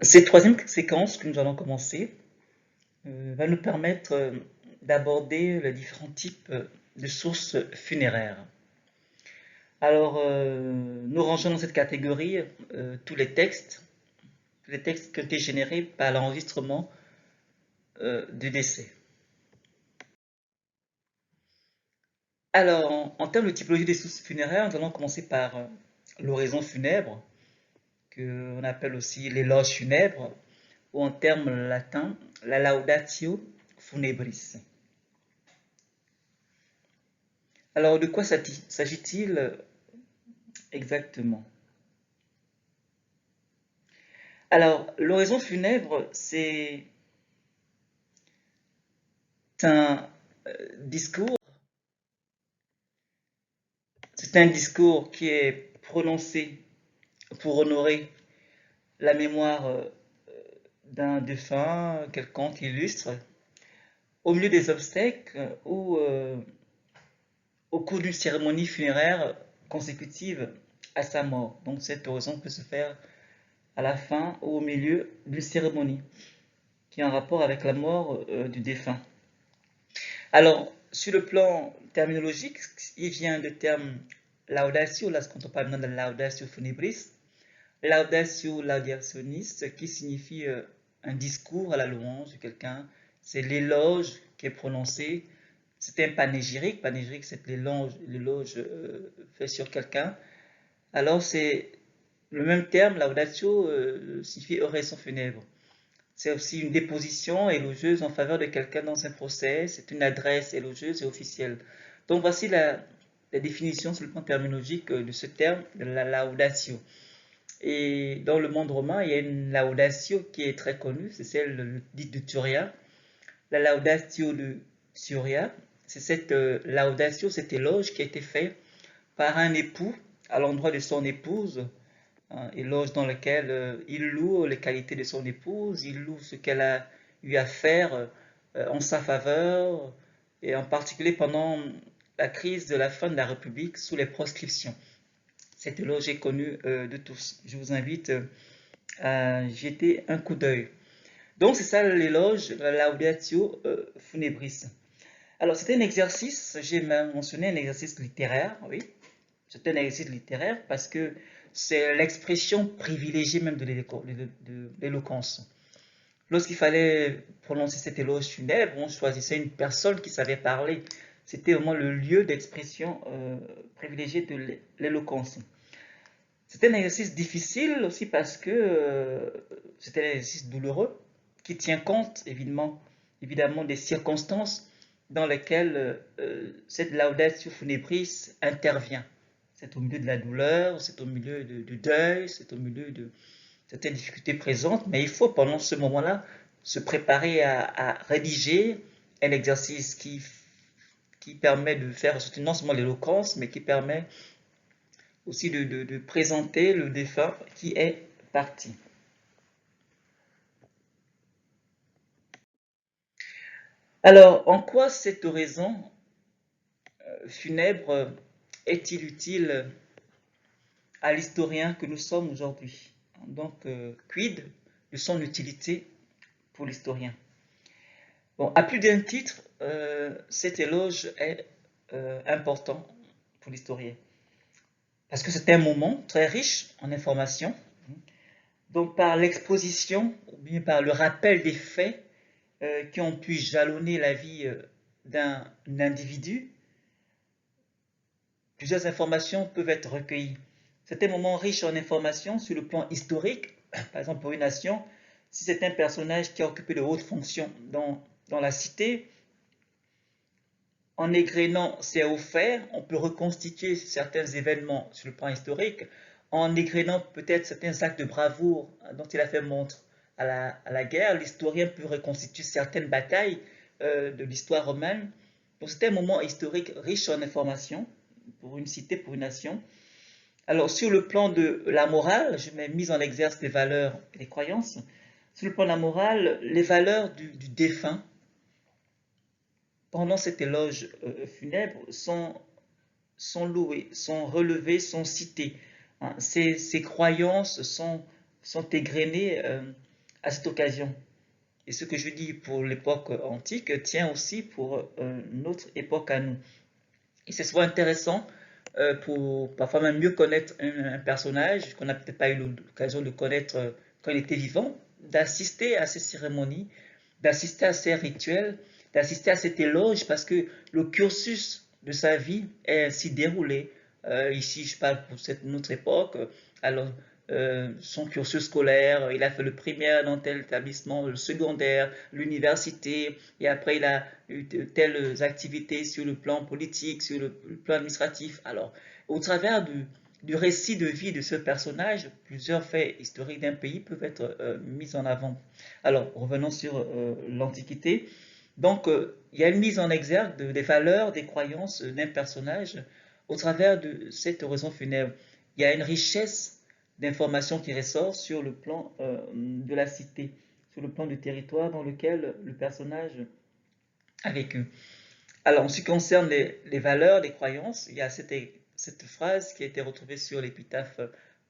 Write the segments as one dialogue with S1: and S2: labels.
S1: Cette troisième séquence que nous allons commencer va nous permettre d'aborder les différents types de sources funéraires. Alors, nous rangeons dans cette catégorie tous les textes qui ont été générés par l'enregistrement du décès. Alors, en termes de typologie des sources funéraires, nous allons commencer par l'oraison funèbre, qu'on appelle aussi l'éloge funèbre, ou en termes latins, la laudatio funebris. Alors, de quoi s'agit-il exactement? Alors, l'oraison funèbre, c'est un discours, c'est un discours qui est prononcé pour honorer la mémoire d'un défunt quelconque illustre au milieu des obsèques ou au cours d'une cérémonie funéraire consécutive à sa mort. Donc cette oraison peut se faire à la fin ou au milieu d'une cérémonie qui est en rapport avec la mort du défunt. Alors, sur le plan terminologique, il vient du terme laudatio, là, quand on parle maintenant de laudatio funebris, laudatio laudationis, qui signifie un discours à la louange de quelqu'un, c'est l'éloge qui est prononcé, c'est un panégyrique, panégyrique c'est l'éloge fait sur quelqu'un. Alors c'est le même terme, laudatio, signifie oraison funèbre. C'est aussi une déposition élogieuse en faveur de quelqu'un dans un procès. C'est une adresse élogieuse et officielle. Donc voici la définition sur le plan terminologique de ce terme, de la laudatio. Et dans le monde romain, il y a une laudatio qui est très connue, c'est celle dite de Turia. La laudatio de Turia, c'est cette laudatio, cet éloge qui a été fait par un époux à l'endroit de son épouse, un éloge dans lequel il loue les qualités de son épouse, il loue ce qu'elle a eu à faire en sa faveur, et en particulier pendant la crise de la fin de la République sous les proscriptions. Cet éloge est connu de tous. Je vous invite à jeter un coup d'œil. Donc c'est ça l'éloge, la laudatio funebris. Alors c'est un exercice, j'ai mentionné un exercice littéraire, oui, c'est un exercice littéraire parce que c'est l'expression privilégiée même de l'éloquence. Lorsqu'il fallait prononcer cet éloge funèbre, on choisissait une personne qui savait parler. C'était vraiment le lieu d'expression privilégié de l'éloquence. C'est un exercice difficile aussi parce que c'est un exercice douloureux qui tient compte évidemment des circonstances dans lesquelles cette laudatio funebris intervient. C'est au milieu de la douleur, c'est au milieu du deuil, c'est au milieu de certaines difficultés présentes, mais il faut pendant ce moment-là se préparer à rédiger un exercice qui permet de faire non seulement l'éloquence, mais qui permet aussi de présenter le défunt qui est parti. Alors, en quoi cette oraison funèbre est-il utile à l'historien que nous sommes aujourd'hui? Donc, quid de son utilité pour l'historien? Bon, à plus d'un titre, cet éloge est important pour l'historien. Parce que c'est un moment très riche en informations. Donc, par l'exposition, ou bien par le rappel des faits qui ont pu jalonner la vie d'un individu, plusieurs informations peuvent être recueillies. C'est un moment riche en informations sur le plan historique, par exemple pour une nation, si c'est un personnage qui a occupé de hautes fonctions dans la cité, en égrénant ses hauts faits, on peut reconstituer certains événements sur le plan historique, en égrénant peut-être certains actes de bravoure dont il a fait montre à la guerre. L'historien peut reconstituer certaines batailles de l'histoire romaine. Donc c'est un moment historique riche en informations pour une cité, pour une nation. Alors sur le plan de la morale, je mets mise en exerce des valeurs et des croyances. Sur le plan de la morale, les valeurs du défunt pendant cet éloge funèbre sont louées, sont relevées, sont citées. hein. Ces croyances sont égrenées à cette occasion. Et ce que je dis pour l'époque antique tient aussi pour notre époque à nous. Et c'est souvent intéressant pour parfois même mieux connaître un personnage qu'on n'a peut-être pas eu l'occasion de connaître quand il était vivant, d'assister à ces cérémonies, d'assister à ces rituels, d'assister à cet éloge, parce que le cursus de sa vie est ainsi déroulé. Ici, je parle pour notre époque. Alors, son cursus scolaire, il a fait le primaire dans tel établissement, le secondaire, l'université, et après il a eu telles activités sur le plan politique, sur le plan administratif. Alors, au travers du récit de vie de ce personnage, plusieurs faits historiques d'un pays peuvent être mis en avant. Alors, revenons sur l'Antiquité. Donc, il y a une mise en exergue des valeurs, des croyances d'un personnage au travers de cette oraison funèbre. Il y a une richesse d'informations qui ressort sur le plan de la cité, sur le plan du territoire dans lequel le personnage a vécu. Alors, en ce qui concerne les valeurs, les croyances, il y a cette phrase qui a été retrouvée sur l'épitaphe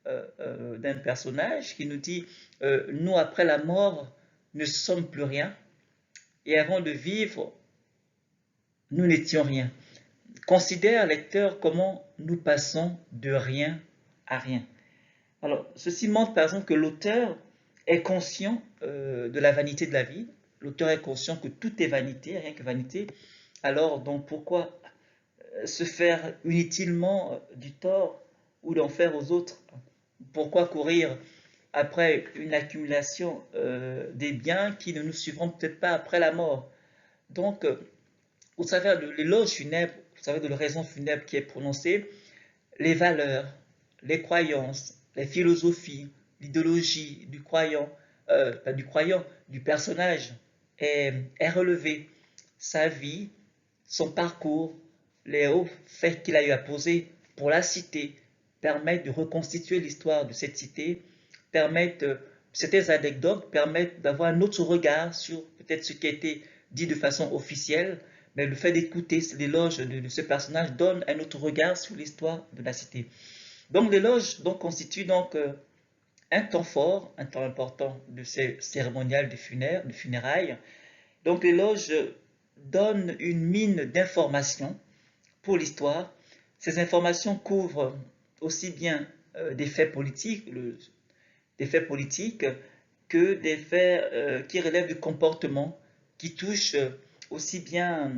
S1: d'un personnage qui nous dit nous, après la mort, ne sommes plus rien, et avant de vivre, nous n'étions rien. Considère, lecteur, comment nous passons de rien à rien. Alors, ceci montre par exemple que l'auteur est conscient de la vanité de la vie. L'auteur est conscient que tout est vanité, rien que vanité. Alors, donc, pourquoi se faire inutilement du tort ou d'en faire aux autres? Pourquoi courir après une accumulation des biens qui ne nous suivront peut-être pas après la mort? Donc, au travers de l'éloge funèbre, au travers de l'oraison funèbre qui est prononcée, les valeurs, les croyances, les philosophies, l'idéologie du croyant, pas du croyant, du personnage est relevé. Sa vie, son parcours, les hauts faits qu'il a eu à poser pour la cité permettent de reconstituer l'histoire de cette cité, permettent, certaines anecdotes permettent d'avoir un autre regard sur peut-être ce qui a été dit de façon officielle, mais le fait d'écouter l'éloge de ce personnage donne un autre regard sur l'histoire de la cité. Donc l'éloge donc, constitue donc un temps fort, un temps important de ces cérémonial de funérailles. Donc l'éloge donne une mine d'informations pour l'histoire. Ces informations couvrent aussi bien des faits politiques, des faits politiques que des faits qui relèvent du comportement, qui touchent aussi bien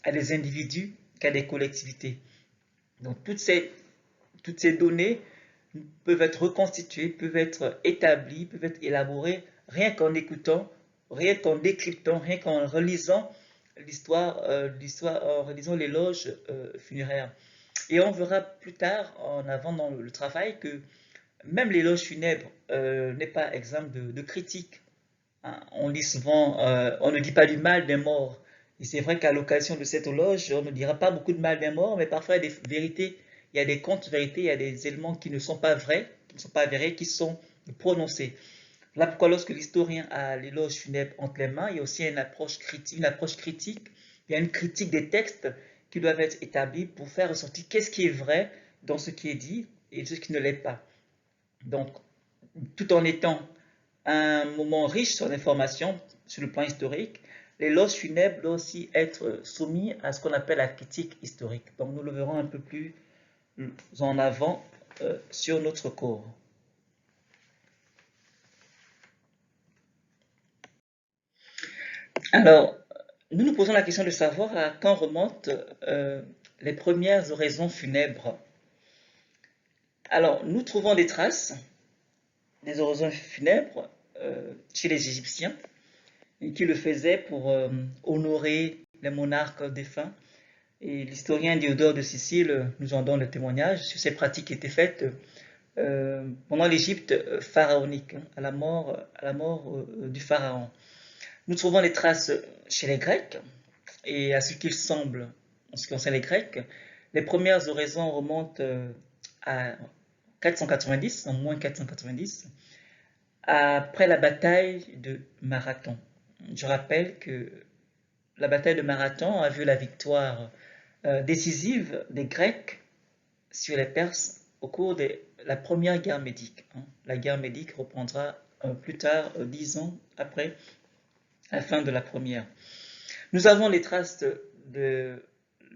S1: à des individus qu'à des collectivités. Donc toutes ces données peuvent être reconstituées, peuvent être établies, peuvent être élaborées rien qu'en écoutant, rien qu'en décryptant, rien qu'en relisant en relisant l'éloge funéraire. Et on verra plus tard, en avant dans le travail, que même l'éloge funèbre n'est pas exempt de critique. Hein. On lit souvent, on ne dit pas du mal des morts. Et c'est vrai qu'à l'occasion de cette éloge, on ne dira pas beaucoup de mal des morts, mais parfois il y a des vérités, il y a des contre-vérités, il y a des éléments qui ne sont pas vrais, qui ne sont pas avérés, qui sont prononcés. Là pourquoi lorsque l'historien a l'éloge funèbre entre les mains, il y a aussi une approche critique, il y a une critique des textes qui doivent être établis pour faire ressortir qu'est-ce qui est vrai dans ce qui est dit et ce qui ne l'est pas. Donc, tout en étant un moment riche sur l'information sur le plan historique, l'éloge funèbre doit aussi être soumis à ce qu'on appelle la critique historique. Donc, nous le verrons un peu plus en avant sur notre cours. Alors, nous nous posons la question de savoir à quand remontent les premières oraisons funèbres. Alors, nous trouvons des traces des oraisons funèbres chez les Égyptiens qui le faisaient pour honorer les monarques défunts. Et l'historien Diodore de Sicile nous en donne le témoignage sur ces pratiques qui étaient faites pendant l'Égypte pharaonique, à la mort du pharaon. Nous trouvons les traces chez les Grecs, et à ce qu'il semble, en ce qui concerne les Grecs, les premières oraisons remontent à 490, en moins 490, après la bataille de Marathon. Je rappelle que la bataille de Marathon a vu la victoire décisive des Grecs sur les Perses au cours des la première guerre médique. La guerre médique reprendra plus tard, 10 ans après la fin de la première. Nous avons les traces de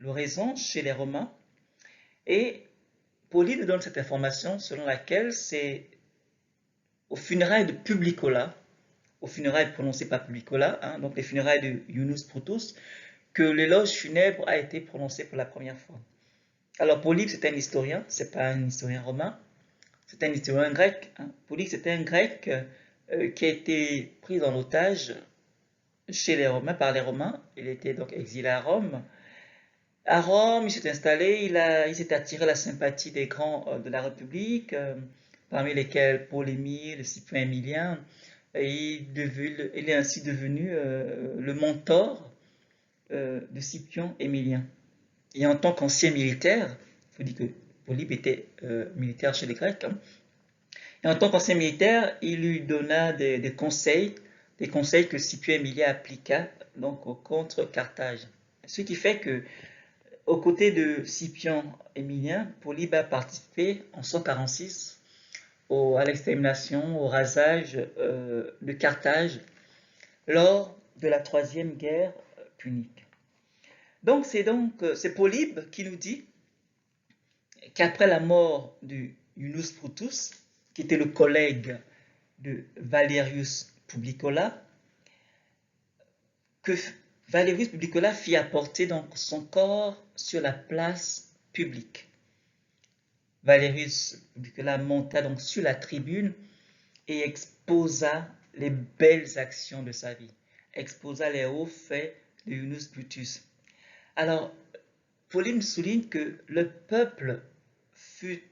S1: l'oraison chez les Romains, et Polybe donne cette information selon laquelle c'est aux funérailles de Publicola, aux funérailles prononcées par Publicola, donc les funérailles de Yunus Brutus, que l'éloge funèbre a été prononcé pour la première fois. Alors Polybe, c'est un historien, c'est pas un historien romain, c'est un historien grec. Polybe, c'est un grec qui a été pris en otage chez les Romains, par les Romains. Il était donc exilé à Rome. À Rome, il s'est installé, il s'est attiré la sympathie des grands de la République, parmi lesquels Paul Émile, Scipio Émilien. Et il est ainsi devenu le mentor de Scipion Émilien. Et en tant qu'ancien militaire, il faut dire que Polybe était militaire chez les Grecs, et en tant qu'ancien militaire, il lui donna des conseils que Scipio Émilien appliqua donc contre Carthage. Ce qui fait que, aux côtés de Scipion Émilien, Polybe a participé en 146 à l'extermination, au rasage de Carthage lors de la troisième guerre punique. Donc c'est Polybe qui nous dit qu'après la mort de Yunus Brutus, qui était le collègue de Valerius Publicola, que Valerius Publicola fit apporter donc son corps sur la place publique. Valerius Publicola monta donc sur la tribune et exposa les belles actions de sa vie, exposa les hauts faits de Yunus Brutus. Alors, Polybe souligne que le peuple fut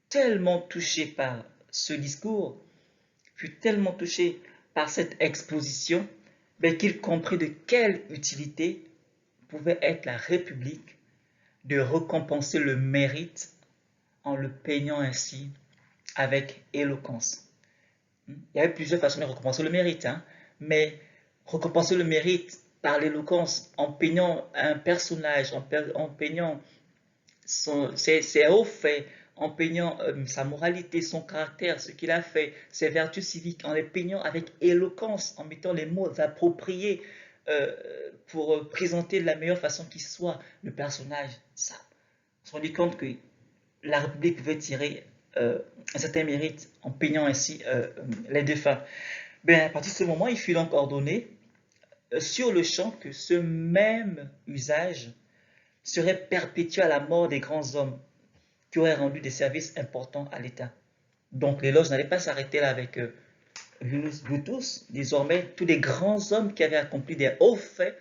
S1: tellement touché par ce discours, fut tellement touché par cette exposition, qu'il comprit de quelle utilité pouvait être la République de récompenser le mérite en le peignant ainsi avec éloquence. Il y avait plusieurs façons de récompenser le mérite, mais récompenser le mérite par l'éloquence, en peignant un personnage, en peignant ses hauts faits, en peignant sa moralité, son caractère, ce qu'il a fait, ses vertus civiques, en les peignant avec éloquence, en mettant les mots appropriés pour présenter de la meilleure façon qui soit le personnage. Ça, on se rendit compte que la République pouvait tirer un certain mérite en peignant ainsi les défunts. À partir de ce moment, il fut donc ordonné sur le champ que ce même usage serait perpétué à la mort des grands hommes qui auraient rendu des services importants à l'État. Donc l'éloge n'allait pas s'arrêter là avec Yunus Brutus. Désormais, tous les grands hommes qui avaient accompli des hauts faits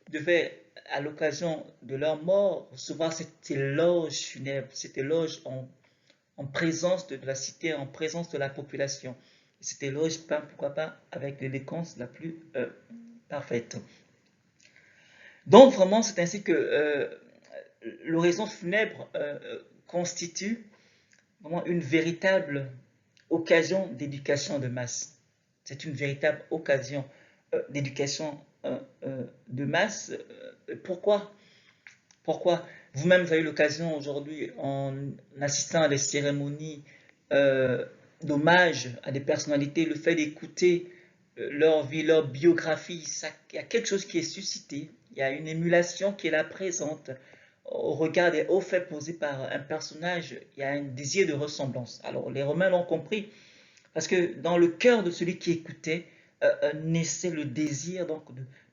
S1: devaient, à l'occasion de leur mort, recevoir cet éloge funèbre, cet éloge en présence de la cité, en présence de la population. Et cet éloge peint, pourquoi pas, avec l'élégance la plus parfaite. Donc vraiment, c'est ainsi que l'oraison funèbre constitue vraiment une véritable occasion d'éducation de masse. C'est une véritable occasion d'éducation de masse. Pourquoi? Vous-même, vous avez l'occasion aujourd'hui, en assistant à des cérémonies d'hommage à des personnalités, le fait d'écouter leur vie, leur biographie, il y a quelque chose qui est suscité, il y a une émulation qui est là présente. Au regard des hauts faits posés par un personnage, il y a un désir de ressemblance. Alors les Romains l'ont compris, parce que dans le cœur de celui qui écoutait naissait le désir donc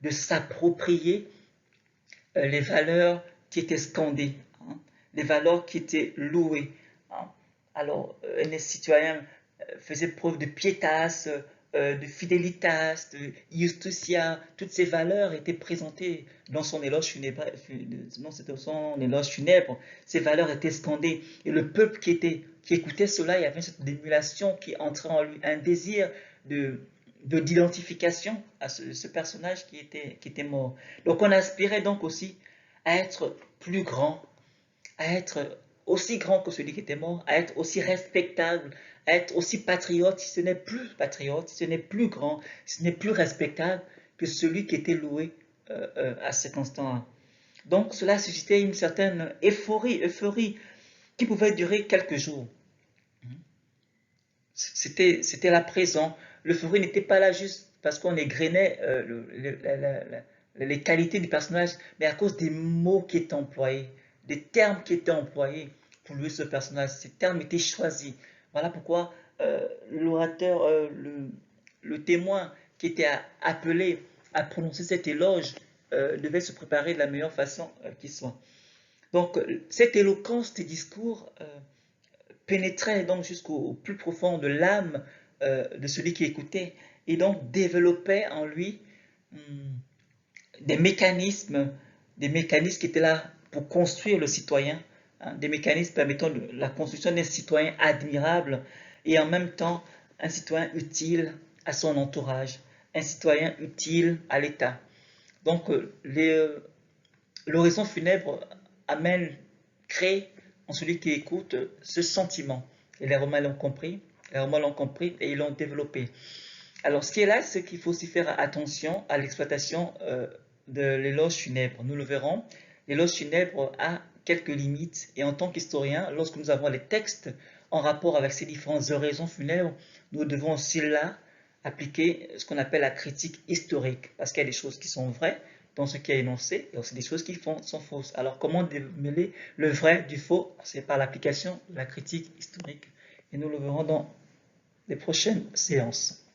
S1: de s'approprier les valeurs qui étaient scandées, les valeurs qui étaient louées. Alors les citoyens faisaient preuve de pietas, de fidelitas, de justitia. Toutes ces valeurs étaient présentées dans son éloge funèbre. Ces valeurs étaient scandées. Et le peuple qui écoutait cela, il y avait cette émulation qui entrait en lui, un désir d'identification à ce personnage qui était mort. Donc on aspirait donc aussi à être plus grand, à être aussi grand que celui qui était mort, à être aussi respectable, à être aussi patriote, si ce n'est plus patriote, si ce n'est plus grand, si ce n'est plus respectable que celui qui était loué à cet instant-là. Donc cela suscitait une certaine euphorie qui pouvait durer quelques jours. C'était là présent. L'euphorie n'était pas là juste parce qu'on égrenait les qualités du personnage, mais à cause des mots qui étaient employés, des termes qui étaient employés pour louer ce personnage. Ces termes étaient choisis. Voilà pourquoi l'orateur, le témoin qui était appelé à prononcer cet éloge devait se préparer de la meilleure façon qui soit. Donc, cette éloquence des discours pénétrait donc jusqu'au plus profond de l'âme de celui qui écoutait et donc développait en lui des mécanismes qui étaient là pour construire le citoyen, hein, des mécanismes permettant la construction d'un citoyen admirable et en même temps un citoyen utile à son entourage, un citoyen utile à l'État. Donc l'horizon funèbre amène, crée en celui qui écoute ce sentiment. Et les Romains l'ont compris, et ils l'ont développé. Alors ce qui est là, c'est qu'il faut aussi faire attention à l'exploitation de l'éloge funèbre. Nous le verrons, l'éloge funèbre a quelques limites et en tant qu'historien, lorsque nous avons les textes en rapport avec ces différentes oraisons funèbres, nous devons aussi là appliquer ce qu'on appelle la critique historique, parce qu'il y a des choses qui sont vraies dans ce qui est énoncé, et aussi des choses qui sont fausses. Alors comment démêler le vrai du faux? C'est par l'application de la critique historique. Et nous le verrons dans les prochaines séances.